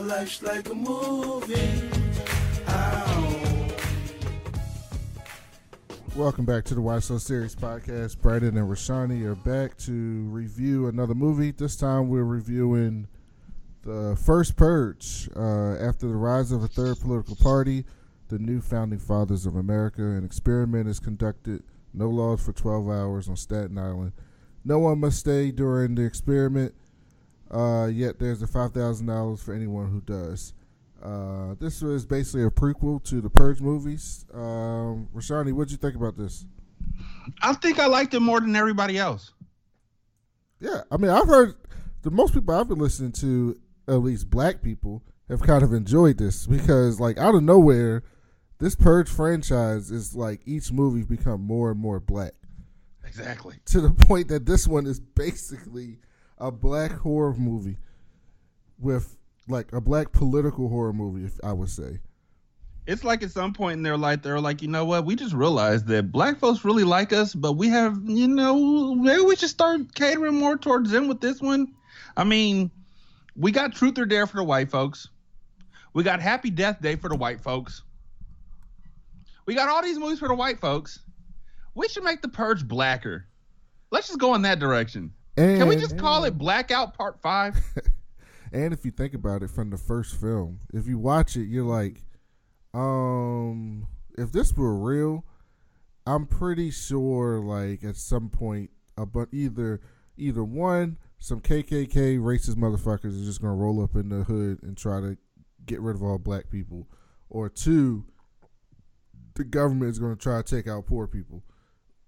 life's like a movie. Ow. Welcome back to the Why So Serious podcast. Brandon and Rashanii are back to review another movie. This time we're reviewing the First Purge. After the rise of a third political party, the new founding fathers of America, an experiment is conducted. No laws for 12 hours on Staten Island. No one must stay during the experiment, yet there's a $5,000 for anyone who does. This was basically a prequel to the Purge movies. Rashanii, what'd you think about this? I think I liked it more than everybody else. Yeah, I mean, I've heard the most people I've been listening to, at least black people, have kind of enjoyed this because, like, out of nowhere, this Purge franchise is like each movie become more and more black. Exactly. To the point that this one is basically a black horror movie with like a black political horror movie, if I would say. It's like at some point in their life, they're like, you know what? We just realized that black folks really like us, but we have, maybe we should start catering more towards them with this one. I mean, we got Truth or Dare for the white folks. We got Happy Death Day for the white folks. We got all these movies for the white folks. We should make the Purge blacker. Let's just go in that direction. Can we just call it Blackout Part 5? And if you think about it from the first film, if you watch it, you're like, if this were real, I'm pretty sure like at some point, but either one, some KKK racist motherfuckers are just going to roll up in the hood and try to get rid of all black people. Or two, the government is going to try to take out poor people,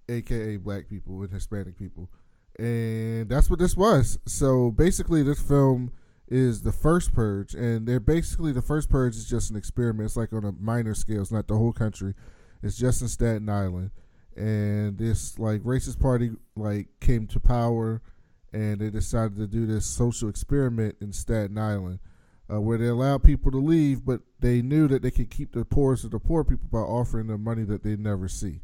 a.k.a. black people and Hispanic people. And that's what this was. So basically this film is the First Purge, and the First Purge is just an experiment. It's like on a minor scale. It's not the whole country. It's just in Staten Island. And this like racist party like came to power, and they decided to do this social experiment in Staten Island where they allowed people to leave, but they knew that they could keep the poorest of the poor people by offering them money that they never see.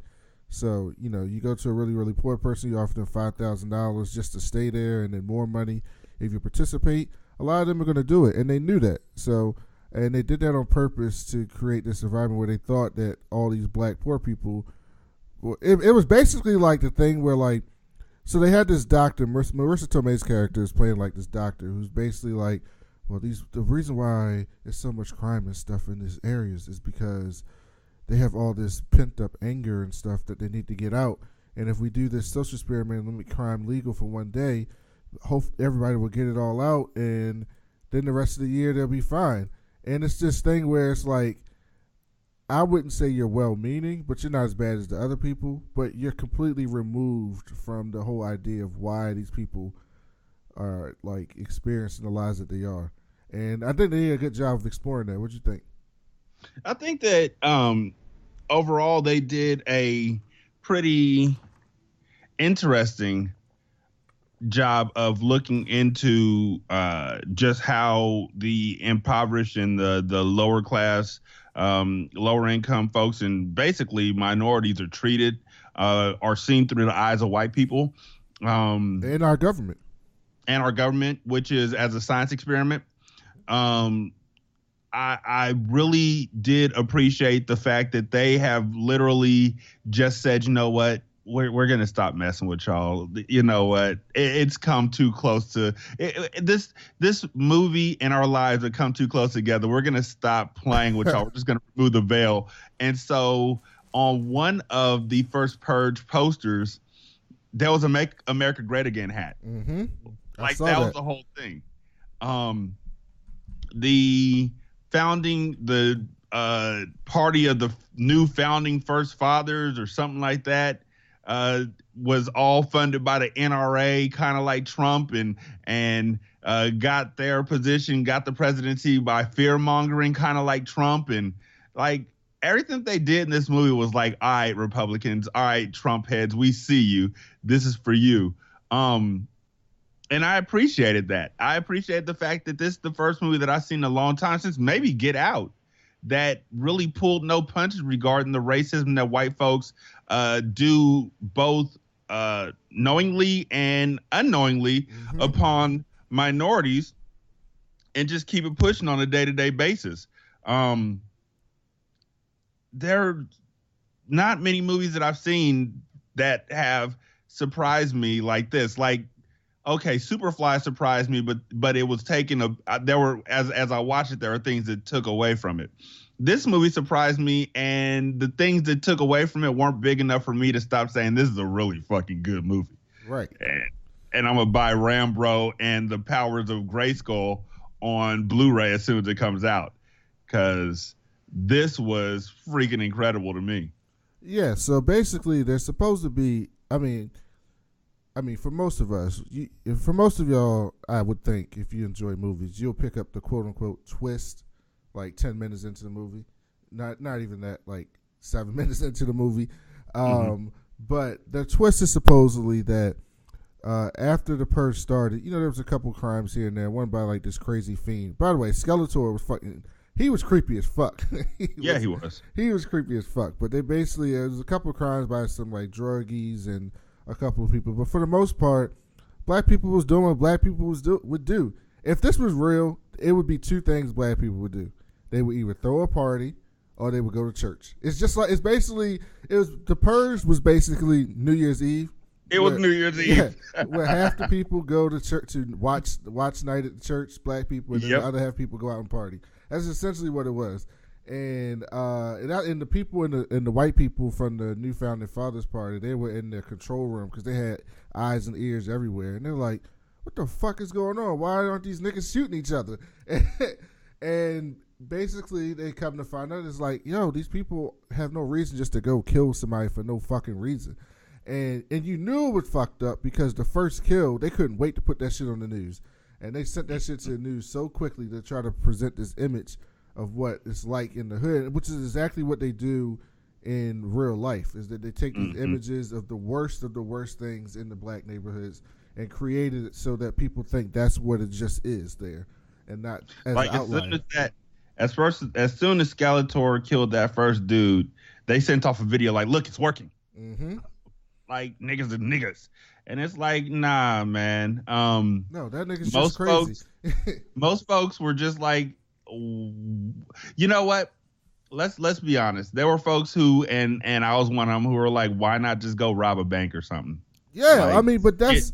So, you go to a really, really poor person, you offer them $5,000 just to stay there, and then more money if you participate. A lot of them are going to do it, and they knew that. So, and they did that on purpose to create this environment where they thought that all these black poor people, well, it was basically like the thing where like, so they had this doctor, Marissa Tomei's character is playing like this doctor who's basically like, well, the reason why there's so much crime and stuff in these areas is because they have all this pent up anger and stuff that they need to get out. And if we do this social experiment and make crime legal for one day, hope everybody will get it all out, and then the rest of the year they'll be fine. And it's this thing where it's like, I wouldn't say you're well-meaning, but you're not as bad as the other people, but you're completely removed from the whole idea of why these people are like experiencing the lives that they are. And I think they did a good job of exploring that. What'd you think? I think that overall they did a pretty interesting job of looking into just how the impoverished and the lower class, lower income folks and basically minorities are treated, are seen through the eyes of white people. And our government. Which is as a science experiment. I really did appreciate the fact that they have literally just said, you know what, we're going to stop messing with y'all. You know what, it's come too close to this movie and our lives have come too close together. We're going to stop playing with y'all. We're just going to remove the veil. And so on one of the First Purge posters, there was a Make America Great Again hat. Mm-hmm. Like that was the whole thing. The party of the new founding first fathers or something like that was all funded by the NRA, kind of like Trump, and got their position, got the presidency by fear mongering, kind of like Trump. And like everything they did in this movie was like, all right, Republicans, all right, Trump heads, we see you. This is for you. And I appreciated that. I appreciate the fact that this is the first movie that I've seen in a long time, since maybe Get Out, that really pulled no punches regarding the racism that white folks do both knowingly and unknowingly upon minorities. and just keep it pushing on a day-to-day basis. There are not many movies that I've seen that have surprised me like this. Like, okay, Superfly surprised me, but it was taken there were as I watched it, there are things that took away from it. This movie surprised me, and the things that took away from it weren't big enough for me to stop saying this is a really fucking good movie. Right. And I'm gonna buy Rambro and the Powers of Grayskull on Blu-ray as soon as it comes out, because this was freaking incredible to me. Yeah. So basically, there's supposed to be. I mean, for most of us, for most of y'all, I would think if you enjoy movies, you'll pick up the quote unquote twist like 10 minutes into the movie. Not even that, like 7 minutes into the movie. But the twist is supposedly that after the Purge started, there was a couple crimes here and there. One by like this crazy fiend. By the way, Skeletor was fucking. He was creepy as fuck. He was. He was creepy as fuck. But they basically, there was a couple of crimes by some like druggies and a couple of people. But for the most part, black people was doing what black people would do. If this was real, it would be two things black people would do. They would either throw a party or they would go to church. It's just like, the Purge was basically New Year's Eve. It was New Year's Eve. Yeah, where half the people go to church to watch night at the church, black people, and then the other half people go out and party. That's essentially what it was. And the people and the white people from the New Founding Fathers Party, they were in their control room because they had eyes and ears everywhere. And they're like, what the fuck is going on? Why aren't these niggas shooting each other? And basically, they come to find out, it's like, yo, these people have no reason just to go kill somebody for no fucking reason. And you knew it was fucked up because the first kill, they couldn't wait to put that shit on the news. And they sent that shit to the news so quickly to try to present this image of what it's like in the hood, which is exactly what they do in real life, is that they take these images of the worst things in the black neighborhoods and created it so that people think that's what it just is there and not as like an outline. As soon as Skeletor killed that first dude, they sent off a video like, look, it's working. Like, niggas are niggas. And it's like, nah, man. No, that nigga's just crazy. Most folks were just like, you know what? Let's be honest. There were folks who, and I was one of them, who were like, why not just go rob a bank or something? Yeah, like, I mean, but that's...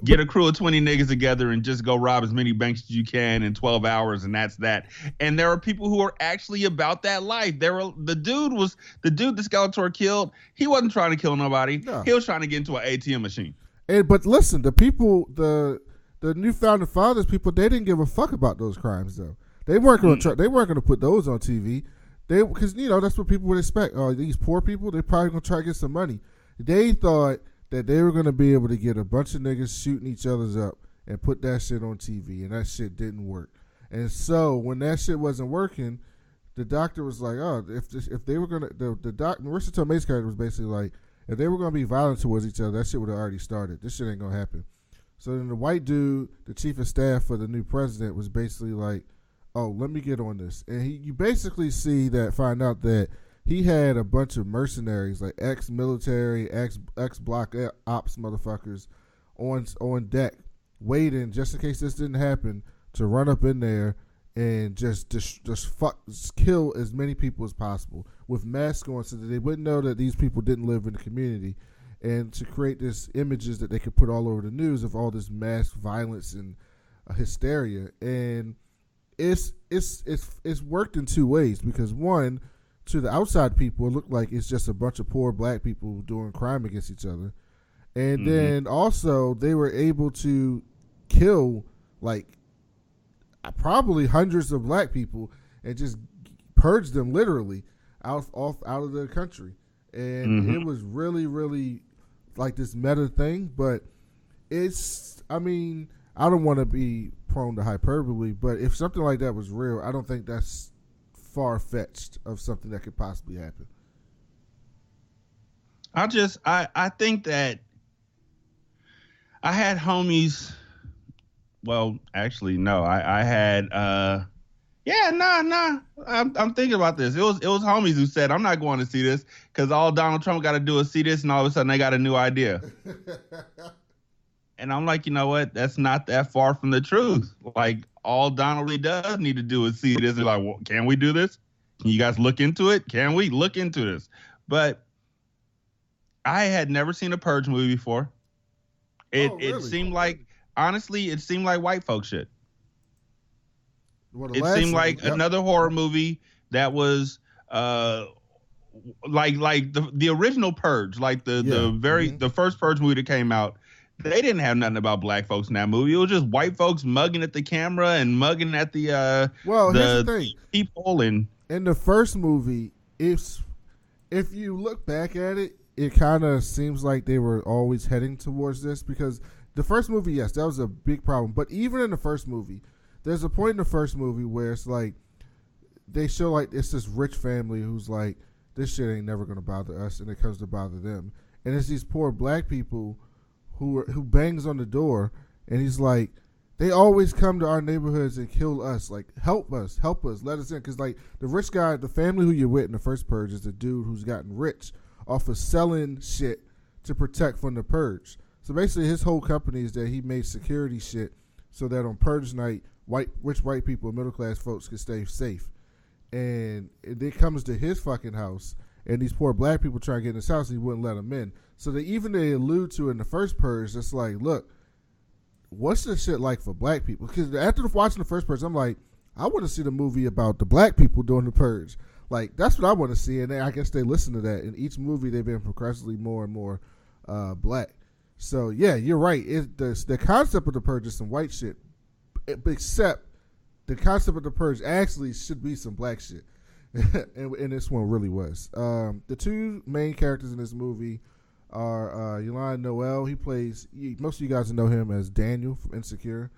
Get a crew of 20 niggas together and just go rob as many banks as you can in 12 hours, and that's that. And there are people who are actually about that life. The dude that Skeletor killed, he wasn't trying to kill nobody. No. He was trying to get into an ATM machine. But listen, the people, the New Founding Fathers people, they didn't give a fuck about those crimes though. They weren't going to they weren't going to put those on TV. Because that's what people would expect. Oh, these poor people, they're probably going to try to get some money. They thought that they were going to be able to get a bunch of niggas shooting each other's up and put that shit on TV, and that shit didn't work. And so when that shit wasn't working, the doctor was like, oh, if they were going to, the doctor, Marissa Tomei's character was basically like, if they were going to be violent towards each other, that shit would have already started. This shit ain't going to happen. So then the white dude, the chief of staff for the new president, was basically like, oh, let me get on this. And you basically find out that he had a bunch of mercenaries, like ex-military, ex-block ops motherfuckers on deck, waiting just in case this didn't happen, to run up in there and just kill as many people as possible with masks on so that they wouldn't know that these people didn't live in the community, and to create this images that they could put all over the news of all this mass violence and hysteria. And it's worked in two ways, because one, to the outside people, it looked like it's just a bunch of poor black people doing crime against each other. And then also they were able to kill like probably hundreds of black people and just purge them literally out of the country. And it was really, really like this meta thing. But I don't want to be prone to hyperbole, but if something like that was real, I don't think that's far-fetched of something that could possibly happen. I think that I had homies. Well, actually, no. I had I'm thinking about this. It was homies who said, I'm not going to see this because all Donald Trump got to do is see this, and all of a sudden they got a new idea. And I'm like, you know what? That's not that far from the truth. Like, all Donnelly does need to do is see this and like, well, can we do this? Can you guys look into it? Can we look into this? But I had never seen a Purge movie before. It seemed like, honestly, it seemed like white folk shit. Well, It seemed like another horror movie that was like the original Purge, like the first Purge movie that came out. They didn't have nothing about black folks in that movie. It was just white folks mugging at the camera and mugging at the here's the thing. People. And in the first movie, if you look back at it, it kind of seems like they were always heading towards this, because the first movie, yes, that was a big problem. But even in the first movie, there's a point in the first movie where it's like they show like it's this rich family who's like, this shit ain't never gonna bother us, and it comes to bother them. And it's these poor black people who bangs on the door, and he's like, they always come to our neighborhoods and kill us. Like, help us, let us in. Because like the rich guy, the family who you're with in the first Purge is the dude who's gotten rich off of selling shit to protect from the Purge. So basically, his whole company is that he made security shit so that on Purge night, rich white people and middle class folks could stay safe. And it comes to his fucking house, and these poor black people try to get in his house, and he wouldn't let them in. So they allude to in the first Purge, it's like, look, what's this shit like for black people? Because after watching the first Purge, I'm like, I want to see the movie about the black people doing the Purge. Like, that's what I want to see, and I guess they listen to that. In each movie, they've been progressively more and more black. So, yeah, you're right. The concept of the Purge is some white shit, except the concept of the Purge actually should be some black shit. and this one really was. The two main characters in this movie are Yolande Noel. He plays, most of you guys know him as Daniel from Insecure.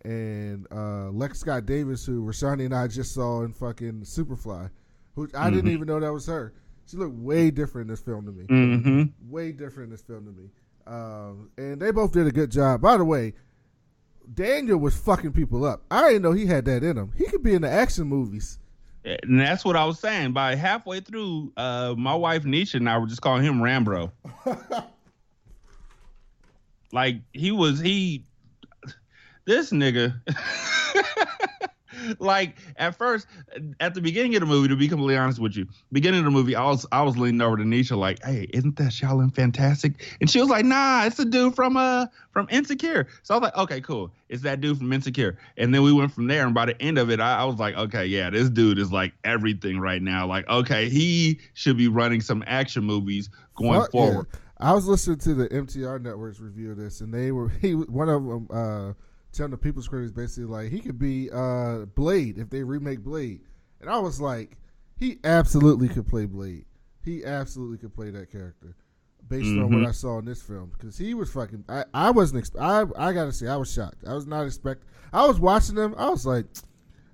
And Lex Scott Davis, who Rashanii and I just saw in fucking Superfly, who I didn't even know that was her. She looked way different in this film to me. Mm-hmm. Way different in this film to me. And they both did a good job. By the way, Daniel was fucking people up. I didn't know he had that in him. He could be in the action movies. And that's what I was saying. By halfway through, my wife Nisha and I were just calling him Rambro. Like, this nigga. Like, at first, at the beginning of the movie, to be completely honest with you, beginning of the movie, I was leaning over to Nisha like, hey, isn't that Shaolin Fantastic? And she was like, nah, it's the dude from Insecure. So I was like, okay, cool. It's that dude from Insecure. And then we went from there, and by the end of it, I was like, okay, yeah, this dude is like everything right now. Like, okay, he should be running some action movies going forward. Yeah. I was listening to the MTR Network's review of this, and one of them telling the People's Critics basically like he could be Blade if they remake Blade. And I was like, he absolutely could play Blade. He absolutely could play that character based on what I saw in this film, because he was fucking. I wasn't. I gotta say, I was shocked. I was not expecting. I was watching them. I was like,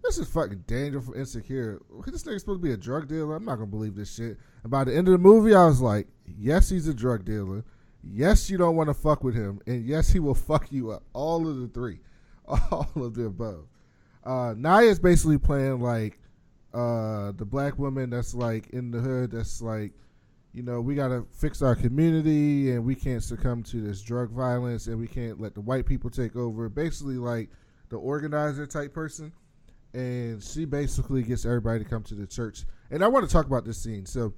this is fucking Daniel from Insecure. This nigga's supposed to be a drug dealer. I'm not gonna believe this shit. And by the end of the movie, I was like, yes, he's a drug dealer. Yes, you don't want to fuck with him, and yes, he will fuck you up. All of the three, all of the above. Naya's basically playing like the black woman that's like in the hood. That's like, you know, we gotta fix our community, and we can't succumb to this drug violence, and we can't let the white people take over. Basically, like the organizer type person, and she basically gets everybody to come to the church. And I want to talk about this scene. So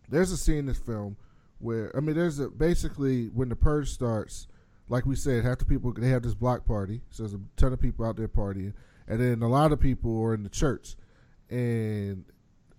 there's a scene in this film where, I mean, basically when the Purge starts, like we said, half the people, they have this block party. So there's a ton of people out there partying. And then a lot of people are in the church. And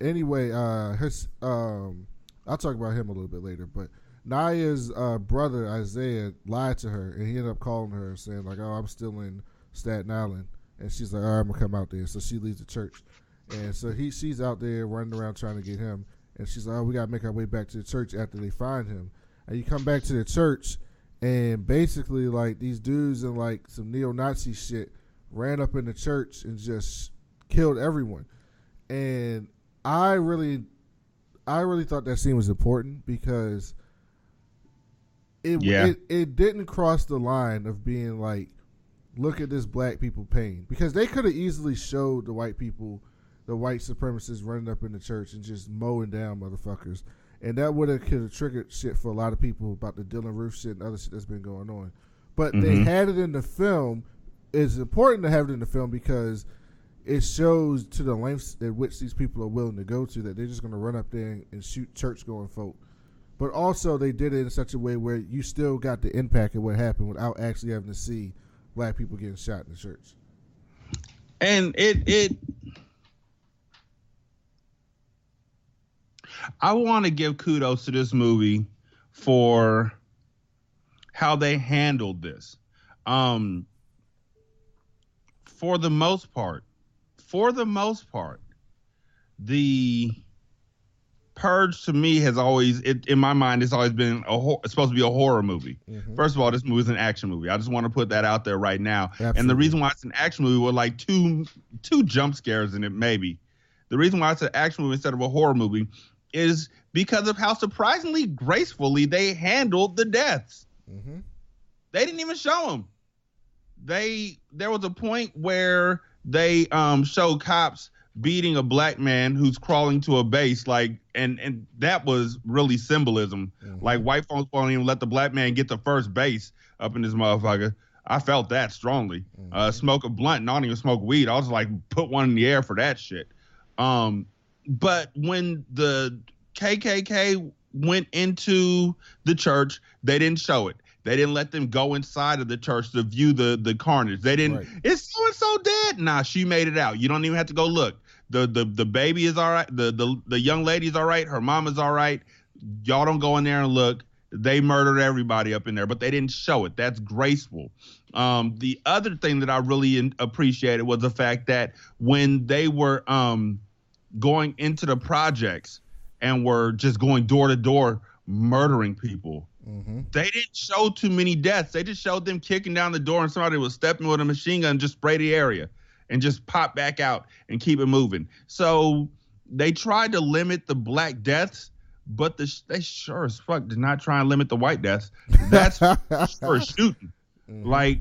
anyway, I'll talk about him a little bit later. But Naya's brother, Isaiah, lied to her. And he ended up calling her and saying, like, oh, I'm still in Staten Island. And she's like, all right, I'm going to come out there. So she leaves the church. And so she's out there running around trying to get him. And she's like, oh, we got to make our way back to the church after they find him. And you come back to the church, and basically, like, these dudes in, like, some neo-Nazi shit ran up in the church and just killed everyone. And I really thought that scene was important because it didn't cross the line of being like, look at this black people pain. Because they could have easily showed the white people, the white supremacists running up in the church and just mowing down motherfuckers. And that could have triggered shit for a lot of people about the Dylan Roof shit and other shit that's been going on. but they had it in the film. It's important to have it in the film because it shows to the lengths at which these people are willing to go to that they're just going to run up there and shoot church-going folk. But also they did it in such a way where you still got the impact of what happened without actually having to see black people getting shot in the church. And I want to give kudos to this movie for how they handled this. For the most part, the Purge to me has always, in my mind, it's always been it's supposed to be a horror movie. Mm-hmm. First of all, this movie is an action movie. I just want to put that out there right now. Absolutely. And the reason why it's an action movie with like two jump scares in it, maybe. The reason why it's an action movie instead of a horror movie is because of how surprisingly gracefully they handled the deaths. Mm-hmm. They didn't even show them. There was a point where they showed cops beating a black man who's crawling to a base, like, and that was really symbolism. Mm-hmm. Like, white folks won't even let the black man get to first base up in this motherfucker. I felt that strongly. Mm-hmm. Smoke a blunt, not even smoke weed. I was like, put one in the air for that shit. But when the KKK went into the church, they didn't show it. They didn't let them go inside of the church to view the carnage. They didn't. Right. Is so and so dead? Nah, she made it out. You don't even have to go look. The baby is all right. The young lady's all right. Her mom is all right. Y'all don't go in there and look. They murdered everybody up in there, but they didn't show it. That's graceful. The other thing that I really appreciated was the fact that when they were going into the projects and were just going door to door murdering people. Mm-hmm. They didn't show too many deaths. They just showed them kicking down the door and somebody was stepping with a machine gun and just spray the area and just pop back out and keep it moving. So they tried to limit the black deaths, but they sure as fuck did not try and limit the white deaths. That's for shooting. Mm-hmm. Like,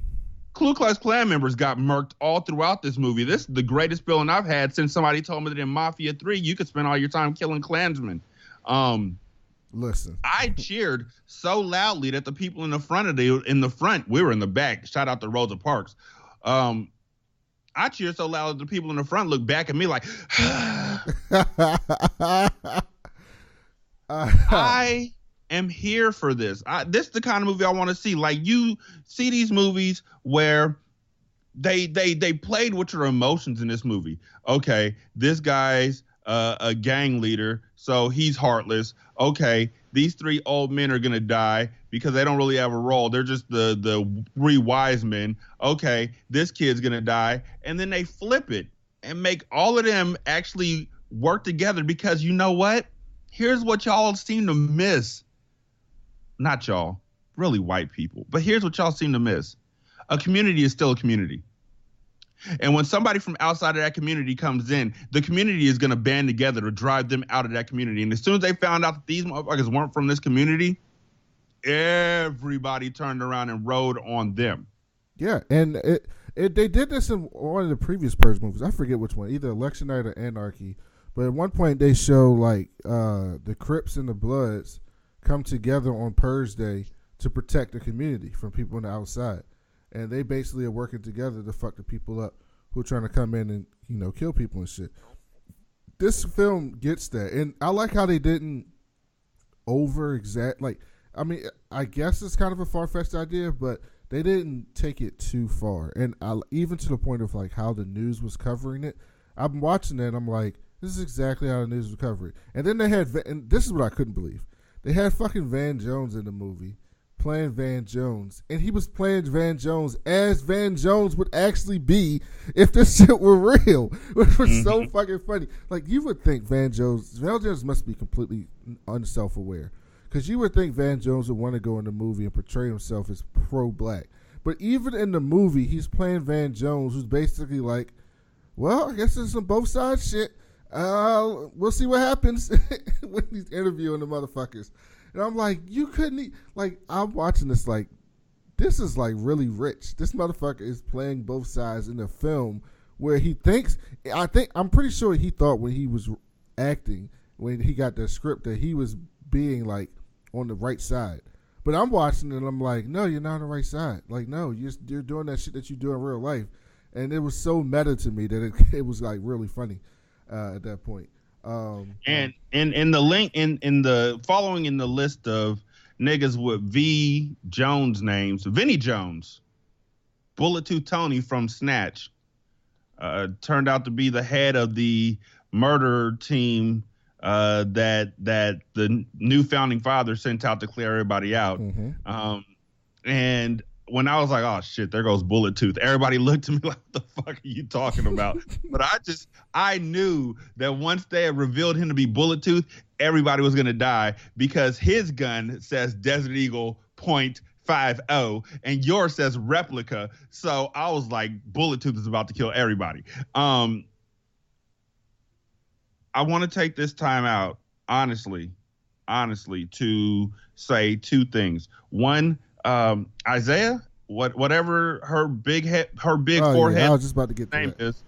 Ku Klux Klan members got murked all throughout this movie. This is the greatest feeling I've had since somebody told me that in Mafia 3, you could spend all your time killing Klansmen. Listen, I cheered so loudly that the people in the front we were in the back. Shout out to Rosa Parks. I cheered so loud that the people in the front looked back at me like, I am here for this. This is the kind of movie I want to see. Like, you see these movies where they played with your emotions in this movie. Okay, this guy's a gang leader, so he's heartless. Okay, these three old men are gonna die because they don't really have a role. They're just the three wise men. Okay, this kid's gonna die, and then they flip it and make all of them actually work together because you know what? Here's what y'all seem to miss. Not y'all, really white people. But here's what y'all seem to miss. A community is still a community. And when somebody from outside of that community comes in, the community is going to band together to drive them out of that community. And as soon as they found out that these motherfuckers weren't from this community, everybody turned around and rode on them. Yeah, and they did this in one of the previous Purge movies. I forget which one, either Election Night or Anarchy. But at one point they show like the Crips and the Bloods come together on Purge Day to protect the community from people on the outside. And they basically are working together to fuck the people up who are trying to come in and, kill people and shit. This film gets that. And I like how they didn't over-exact. Like, I mean, I guess it's kind of a far-fetched idea, but they didn't take it too far. And even to the point of, like, how the news was covering it. I'm watching it and I'm like, this is exactly how the news was covering it. And then they had, and this is what I couldn't believe. They had fucking Van Jones in the movie. Playing Van Jones, and he was playing Van Jones as Van Jones would actually be if this shit were real, which was so fucking funny. Like, you would think Van Jones must be completely unself-aware, because you would think Van Jones would want to go in the movie and portray himself as pro-black, but even in the movie, he's playing Van Jones, who's basically like, well, I guess there's some both sides shit. We'll see what happens when he's interviewing the motherfuckers. And I'm like, you couldn't, I'm watching this like, this is like really rich. This motherfucker is playing both sides in a film where he thinks, I'm pretty sure he thought when he was acting, when he got the script, that he was being like on the right side But I'm watching it and I'm like, no, you're not on the right side. Like, no, you're doing that shit that you do in real life. And it was so meta to me that it was like really funny at that point. And in the link in the following in the list of niggas with V Jones names, Vinny Jones, Bullet Tooth Tony from Snatch, turned out to be the head of the murder team that the new founding father sent out to clear everybody out. Mm-hmm. And when I was like, oh shit, there goes Bullet Tooth, everybody looked at me like, what the fuck are you talking about? But I knew that once they had revealed him to be Bullet Tooth, everybody was gonna die because his gun says Desert Eagle .50 and yours says replica. So I was like, Bullet Tooth is about to kill everybody. I want to take this time out, honestly, to say two things. One, Isaiah, whatever her big forehead. Yeah, I was just about to get to name that. is,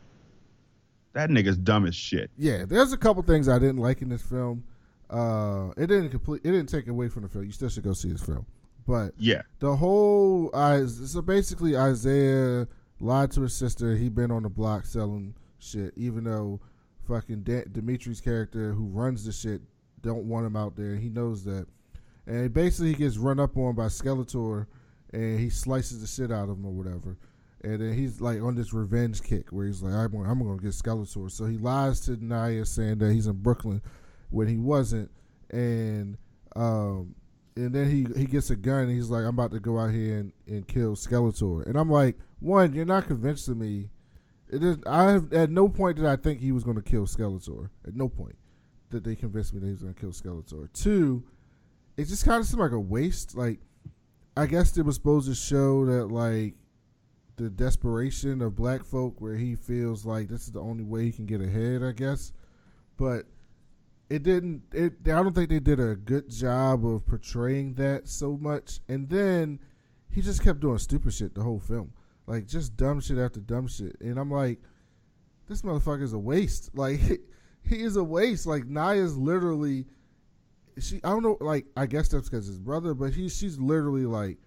that nigga's dumb as shit. Yeah, there's a couple things I didn't like in this film. It didn't take away from the film. You still should go see this film. But yeah, the whole so basically Isaiah lied to his sister. He been on the block selling shit, even though fucking Dimitri's character who runs the shit don't want him out there. He knows that, and basically he gets run up on by Skeletor, and he slices the shit out of him or whatever. And then he's like on this revenge kick where he's like, I'm going to get Skeletor. So he lies to Naya saying that he's in Brooklyn when he wasn't, and then he gets a gun and he's like, I'm about to go out here and kill Skeletor. And I'm like, one, you're not convincing me. At no point did I think he was going to kill Skeletor. At no point did they convince me that he was going to kill Skeletor. Two, it just kind of seemed like a waste. Like, I guess it was supposed to show that, like, the desperation of black folk where he feels like this is the only way he can get ahead, I guess. But it didn't. I don't think they did a good job of portraying that so much. And then he just kept doing stupid shit the whole film, like just dumb shit after dumb shit. And I'm like, this motherfucker is a waste. Like he is a waste. Like Naya's literally, I don't know. Like I guess that's because his brother, but she's literally like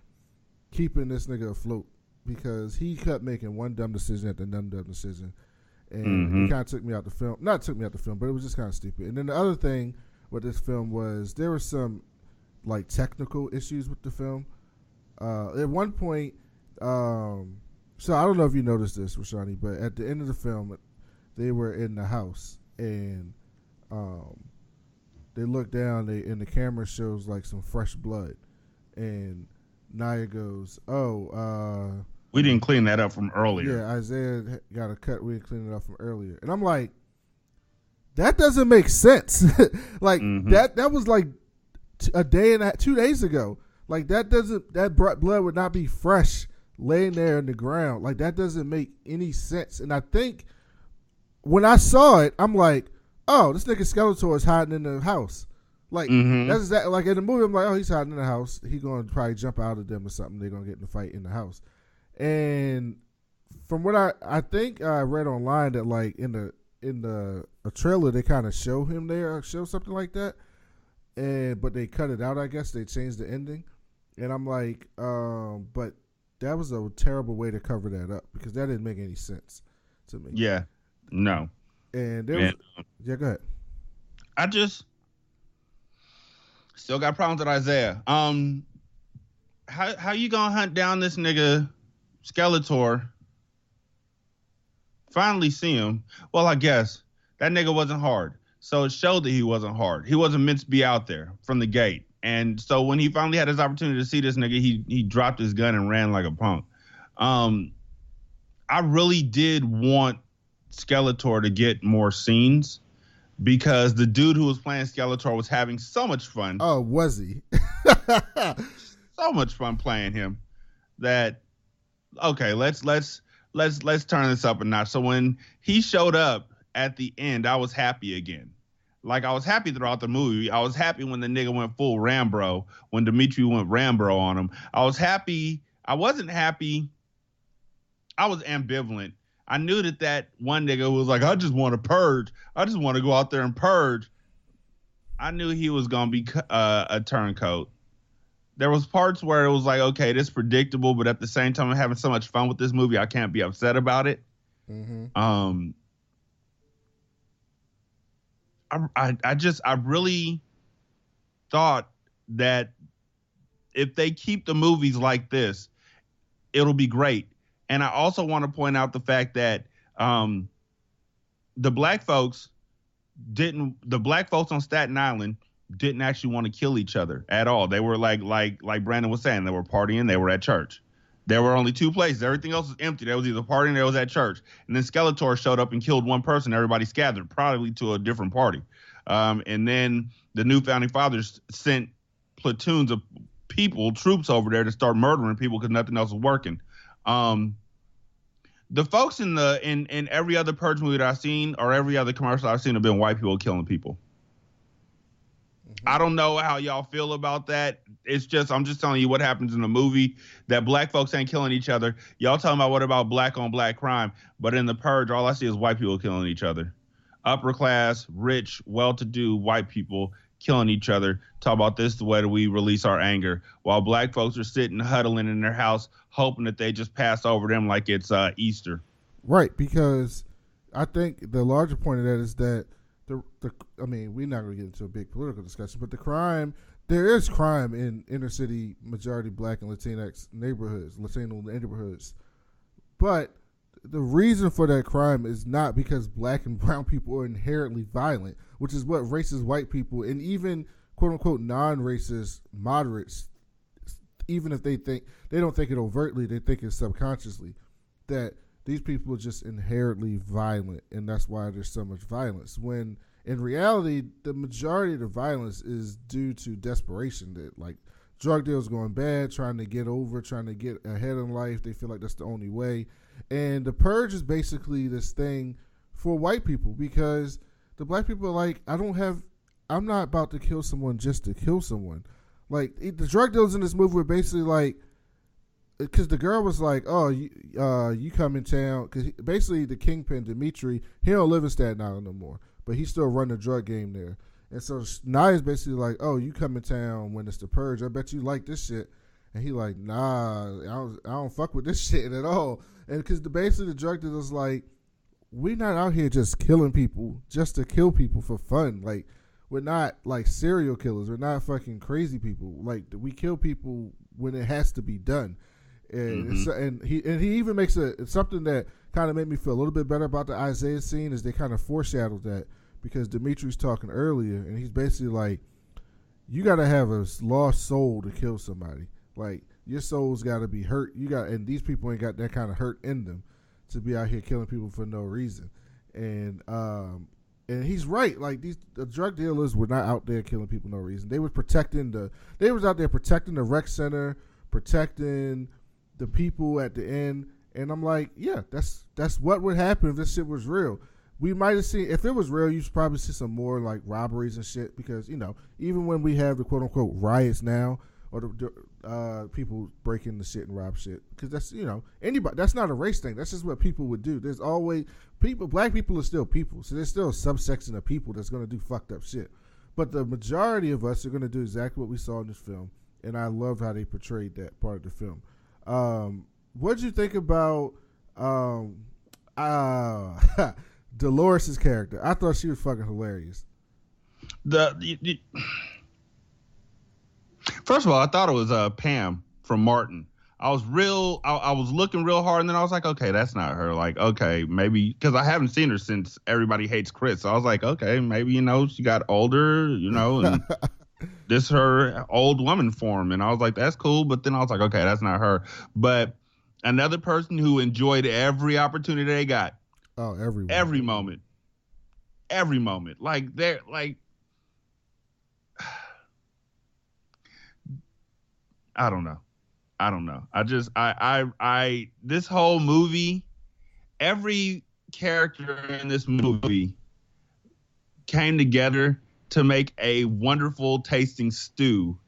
keeping this nigga afloat because he kept making one dumb decision after another dumb decision. And it kind of took me out the film. Not took me out the film, but it was just kind of stupid. And then the other thing with this film was there were some like technical issues with the film. At one point, so I don't know if you noticed this, Rashanii, but at the end of the film, they were in the house and they look down and the camera shows like some fresh blood. And Naya goes, we didn't clean that up from earlier. Yeah, Isaiah got a cut. We didn't clean it up from earlier. And I'm like, that doesn't make sense. Like that was like a day and 2 days ago. Like that blood would not be fresh laying there in the ground. Like that doesn't make any sense. And I think when I saw it, I'm like, oh, this nigga Skeletor is hiding in the house. Like that's exactly like in the movie. I'm like, oh, he's hiding in the house. He's gonna probably jump out of them or something. They're gonna get in a fight in the house. And from what I think I read online that like in a trailer they kind of show him there, show something like that, but they cut it out. I guess they changed the ending, and I'm like, but that was a terrible way to cover that up because that didn't make any sense to me. Yeah, no. And there was, yeah, go ahead. I just still got problems with Isaiah. How you gonna hunt down this nigga Skeletor? Finally see him. Well, I guess that nigga wasn't hard. So it showed that he wasn't hard. He wasn't meant to be out there from the gate. And so when he finally had his opportunity to see this nigga, he dropped his gun and ran like a punk. I really did want Skeletor to get more scenes because the dude who was playing Skeletor was having so much fun. Oh, was he? So much fun playing him that okay, let's turn this up a notch. So when he showed up at the end, I was happy again. Like I was happy throughout the movie. I was happy when the nigga went full Rambro, when Dimitri went Rambro on him. I was happy. I wasn't happy. I was ambivalent. I knew that one nigga was like, I just want to purge. I just want to go out there and purge. I knew he was going to be a turncoat. there was parts where it was like, okay, this is predictable, but at the same time, I'm having so much fun with this movie, I can't be upset about it. Mm-hmm. I really thought that if they keep the movies like this, it'll be great. And I also want to point out the fact that the black folks on Staten Island didn't actually want to kill each other at all. They were like Brandon was saying, they were partying, they were at church. There were only two places. Everything else was empty. There was either partying or there was at church. And then Skeletor showed up and killed one person. Everybody scattered, probably to a different party. And then the new founding fathers sent platoons of troops over there to start murdering people because nothing else was working. The folks in every other Purge movie that I've seen or every other commercial I've seen have been white people killing people. Mm-hmm. I don't know how y'all feel about that. I'm just telling you what happens in the movie, that black folks ain't killing each other. Y'all talking about what about black on black crime, but in the Purge, all I see is white people killing each other. Upper class, rich, well-to-do white people killing each other. Talk about this the way that we release our anger, while black folks are sitting huddling in their house hoping that they just pass over them like it's Easter. Right, because I think the larger point of that is that we're not going to get into a big political discussion, but there is crime in inner city majority black and Latinx neighborhoods, Latino neighborhoods. But the reason for that crime is not because black and brown people are inherently violent, which is what racist white people and even quote unquote non-racist moderates, even if they don't think it overtly, they think it subconsciously, that these people are just inherently violent, and that's why there's so much violence. When in reality, the majority of the violence is due to desperation, that like drug deals going bad, trying to get ahead in life. They feel like that's the only way. And the Purge is basically this thing for white people, because the black people are like, I'm not about to kill someone just to kill someone. Like the drug dealers in this movie were basically like, because the girl was like, oh, you come in town, because basically the kingpin Dimitri, he don't live in Staten Island no more, but he still run the drug game there. And so Naya's basically like, oh, you come in town when it's the Purge, I bet you like this shit. And he like, nah, I don't fuck with this shit at all. And because basically the drug dealer's like, we're not out here just killing people just to kill people for fun. Like, we're not like serial killers. We're not fucking crazy people. Like, we kill people when it has to be done. And and he even makes something that kind of made me feel a little bit better about the Isaiah scene, is they kind of foreshadowed that, because Dimitri's talking earlier and he's basically like, you got to have a lost soul to kill somebody. Like, your soul's got to be hurt. And these people ain't got that kind of hurt in them to be out here killing people for no reason. And he's right. Like, the drug dealers were not out there killing people for no reason. They was out there protecting the rec center, protecting the people at the end. And I'm like, yeah, that's what would happen if this shit was real. We might have seen, if it was real, you'd probably see some more like robberies and shit, because, even when we have the quote unquote riots now, or the people breaking the shit and rob shit, because that's, anybody, that's not a race thing. That's just what people would do. There's always black people are still people. So there's still a subsection of people that's going to do fucked up shit. But the majority of us are going to do exactly what we saw in this film. And I loved how they portrayed that part of the film. What'd you think about Dolores' character? I thought she was fucking hilarious. First of all, I thought it was Pam from Martin. I was looking real hard, and then I was like, okay, that's not her. Like, okay, maybe, because I haven't seen her since Everybody Hates Chris. So I was like, okay, maybe, she got older, and this her old woman form. And I was like, that's cool. But then I was like, okay, that's not her. But another person who enjoyed every opportunity they got. Oh, every moment. Like, they're like, I don't know. This whole movie, every character in this movie came together to make a wonderful tasting stew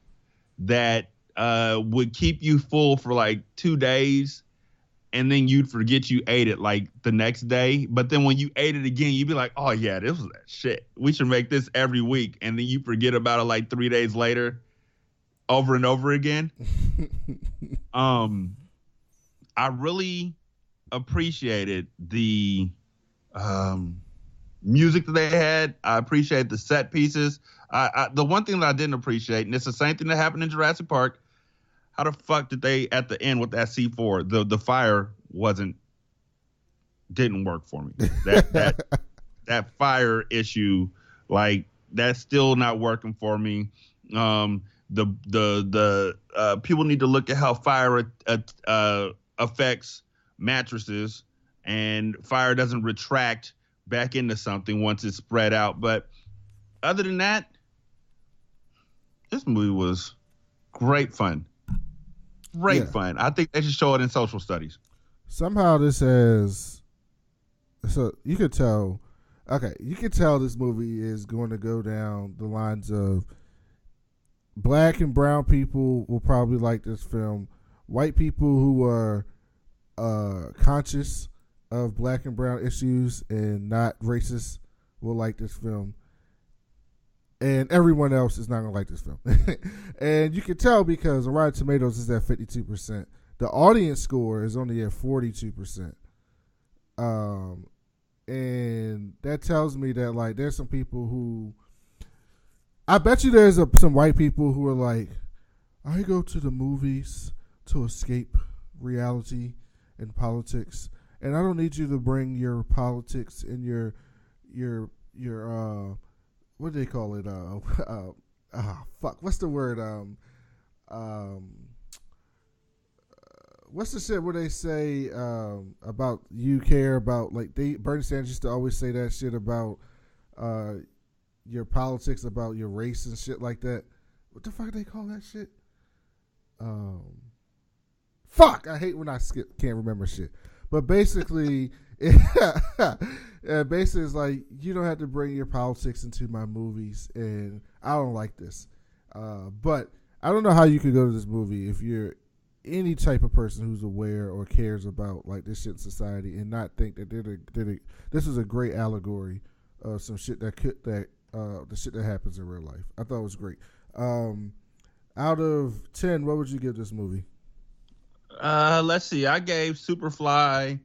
that would keep you full for like 2 days, and then you'd forget you ate it like the next day. But then when you ate it again, you'd be like, oh yeah, this was that shit. We should make this every week. And then you forget about it like 3 days later. over and over again. I really appreciated the music that they had. I appreciate the set pieces. The one thing that I didn't appreciate, and it's the same thing that happened in Jurassic Park, how the fuck did they at the end with that C4? The fire didn't work for me. That fire issue, like that's still not working for me. The people need to look at how fire affects mattresses, and fire doesn't retract back into something once it's spread out. But other than that, this movie was great fun. Great fun. I think they should show it in social studies. Somehow this has, so you could tell this movie is going to go down the lines of black and brown people will probably like this film. White people who are conscious of black and brown issues and not racist will like this film. And everyone else is not going to like this film. And you can tell because Rotten Tomatoes is at 52%. The audience score is only at 42%. And that tells me that, like, there's some people who, I bet you there's some white people who are like, I go to the movies to escape reality and politics, and I don't need you to bring your politics and your what do they call it? What's the word? What's the shit where they say about you care about, like, Bernie Sanders used to always say that shit about your politics, about your race and shit like that. What the fuck do they call that shit? Fuck, I hate when I can't remember shit. But basically, basically it's like, you don't have to bring your politics into my movies, and I don't like this. But I don't know how you could go to this movie if you're any type of person who's aware or cares about, like, this shit in society and not think that this is a great allegory of some shit the shit that happens in real life. I thought it was great. Out of 10, what would you give this movie? Let's see. I gave Superfly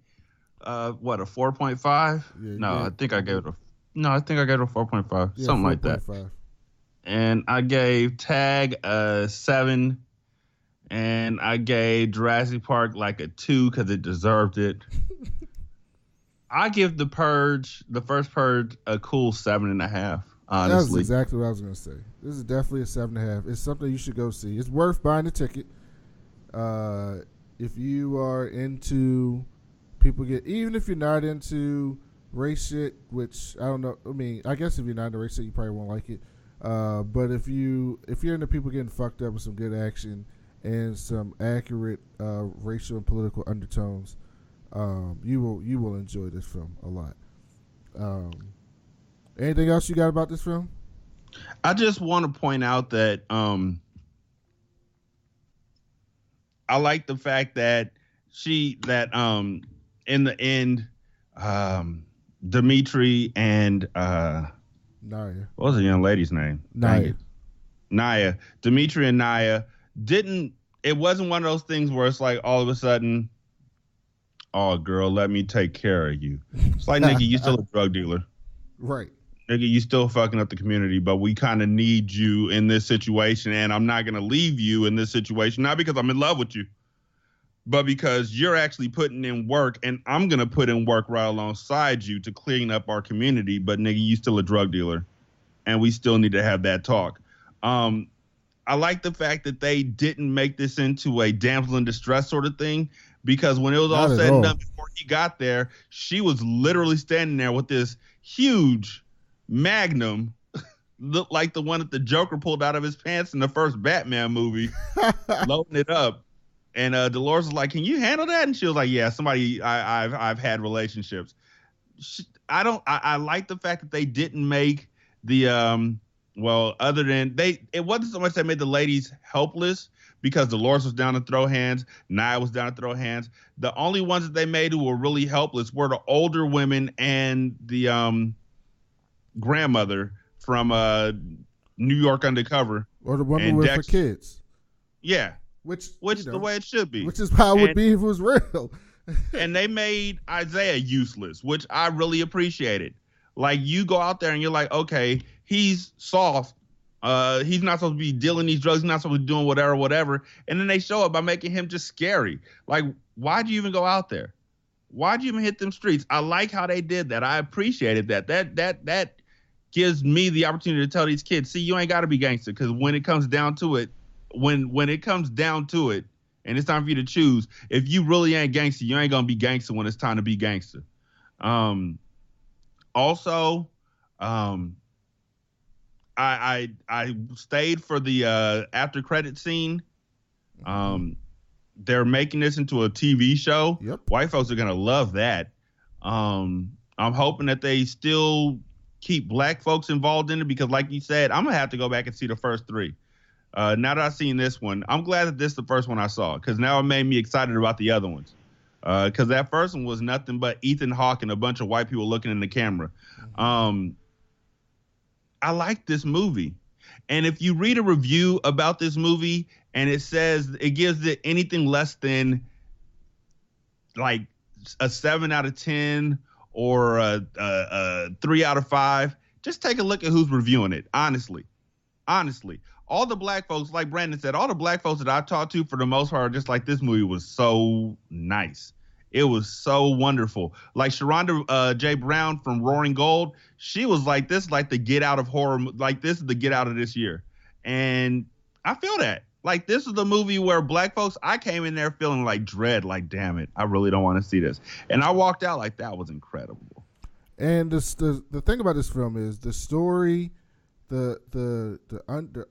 a 4.5? I think I gave it a 4.5. Yeah, something 4. Like that. 5. And I gave Tag a 7. And I gave Jurassic Park like a 2 because it deserved it. I give the First Purge, a cool 7.5. Honestly, that's exactly what I was gonna say. This is definitely a 7.5. It's something you should go see. It's worth buying the ticket. If you are into even if you're not into race shit, which I don't know. I mean, I guess if you're not into race shit, you probably won't like it. But if you're into people getting fucked up with some good action and some accurate racial and political undertones, you will enjoy this film a lot. Anything else you got about this film? I just want to point out that I like the fact that in the end, Dimitri and Naya. What was the young lady's name? Naya. Dimitri and Naya didn't. It wasn't one of those things where it's like all of a sudden, oh girl, let me take care of you. It's like, nigga, you still a drug dealer, right? Nigga, you still fucking up the community, but we kind of need you in this situation, and I'm not gonna leave you in this situation, not because I'm in love with you, but because you're actually putting in work, and I'm gonna put in work right alongside you to clean up our community. But nigga, you still a drug dealer, and we still need to have that talk. I like the fact that they didn't make this into a damsel in distress sort of thing, because when it was all said and done before he got there, she was literally standing there with this huge Magnum, looked like the one that the Joker pulled out of his pants in the first Batman movie, loading it up. And Dolores was like, "Can you handle that?" And she was like, "Yeah, somebody I've had relationships." I like the fact that they didn't make the other than it wasn't so much that made the ladies helpless, because Dolores was down to throw hands, Nia was down to throw hands. The only ones that they made who were really helpless were the older women and the grandmother from New York Undercover, or the woman with the kids. Yeah. Which the way it should be. Which is how it would be if it was real. And they made Isaiah useless, which I really appreciated. Like, you go out there and you're like, okay, he's soft. He's not supposed to be dealing these drugs. He's not supposed to be doing whatever. And then they show it by making him just scary. Like, why'd you even go out there? Why'd you even hit them streets? I like how they did that. I appreciated that. That gives me the opportunity to tell these kids, see, you ain't got to be gangster, because when it comes down to it, when it comes down to it, and it's time for you to choose, if you really ain't gangster, you ain't gonna be gangster when it's time to be gangster. Also, I stayed for the after credit scene. They're making this into a TV show. Yep. White folks are gonna love that. I'm hoping that they still keep black folks involved in it, because, like you said, I'm gonna have to go back and see the first three. Now that I've seen this one, I'm glad that this is the first one I saw, because now it made me excited about the other ones. Because that first one was nothing but Ethan Hawke and a bunch of white people looking in the camera. I like this movie. And if you read a review about this movie and it says it gives it anything less than like a 7 out of 10 or a 3 out of 5, just take a look at who's reviewing it. Honestly, all the black folks, like Brandon said, all the black folks that I've talked to, for the most part, are just like, this movie was so nice. It was so wonderful. Like Sharonda J. Brown from Roaring Gold, she was like, this is like the Get Out of horror. Like, this is the Get Out of this year. And I feel that. Like, this is the movie where black folks, I came in there feeling like dread, like, damn it, I really don't want to see this. And I walked out like, that was incredible. And the thing about this film is the story, the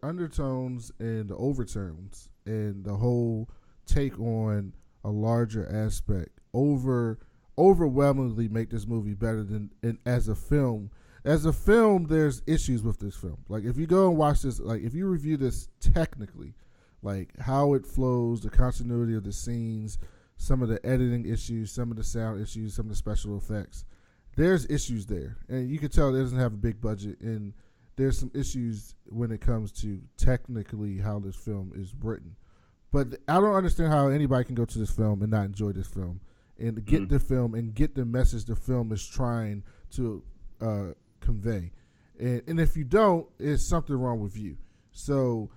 undertones and the overtones and the whole take on a larger aspect overwhelmingly make this movie better than as a film. As a film, there's issues with this film. Like, if you go and watch this, like, if you review this technically, like how it flows, the continuity of the scenes, some of the editing issues, some of the sound issues, some of the special effects, there's issues there. And you can tell it doesn't have a big budget, and there's some issues when it comes to technically how this film is written. But I don't understand how anybody can go to this film and not enjoy this film and get the film and get the message the film is trying to convey. And if you don't, it's something wrong with you. So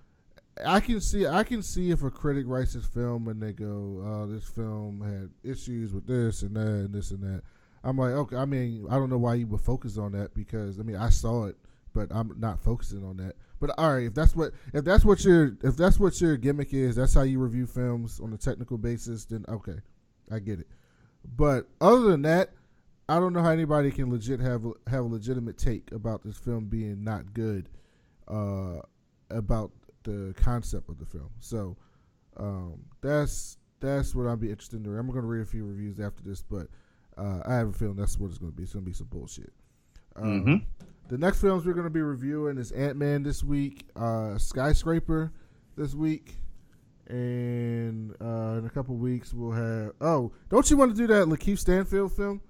I can see if a critic writes this film and they go, oh, this film had issues with this and that and this and that. I'm like, okay, I mean, I don't know why you would focus on that, because, I mean, I saw it, but I'm not focusing on that. But all right, if that's what your gimmick is, that's how you review films on a technical basis, then okay, I get it. But other than that, I don't know how anybody can legit have a legitimate take about this film being not good, about the concept of the film. So that's what I'd be interested in doing. I'm going to read a few reviews after this, but I have a feeling that's what it's going to be. It's going to be some bullshit. The next films we're going to be reviewing is Ant-Man this week, Skyscraper this week, and in a couple weeks we'll have... Oh, don't you want to do that Lakeith Stanfield film?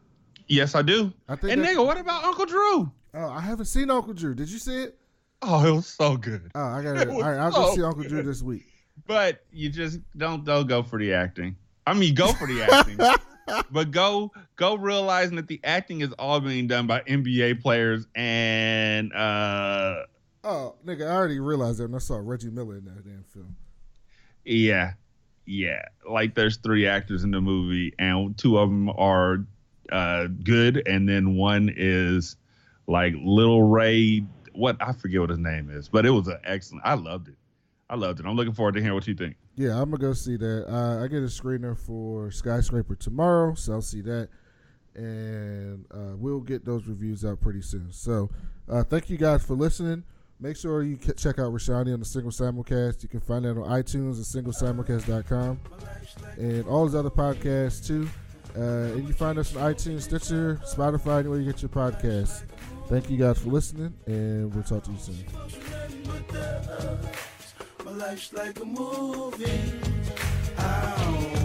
Yes, I do. Nigga, what about Uncle Drew? Oh, I haven't seen Uncle Drew. Did you see it? Oh, it was so good. Oh, I got it. All right, I'll go see Uncle Drew this week. But you just don't go for the acting. I mean, go for the acting. But go realizing that the acting is all being done by NBA players and oh, nigga, I already realized that when I saw Reggie Miller in that damn film. Yeah. Like, there's 3 actors in the movie, and 2 of them are good, and then one is like Little Ray. I forget what his name is, but it was an excellent. I loved it. I'm looking forward to hearing what you think. Yeah, I'm going to go see that. I get a screener for Skyscraper tomorrow, so I'll see that. And we'll get those reviews out pretty soon. So thank you guys for listening. Make sure you check out Rashanii on the Single Simulcast. You can find that on iTunes at singlesimulcast.com. And all his other podcasts, too. And you find us on iTunes, Stitcher, Spotify, anywhere you get your podcasts. Thank you guys for listening, and we'll talk to you soon. My life's like a movie. Ow.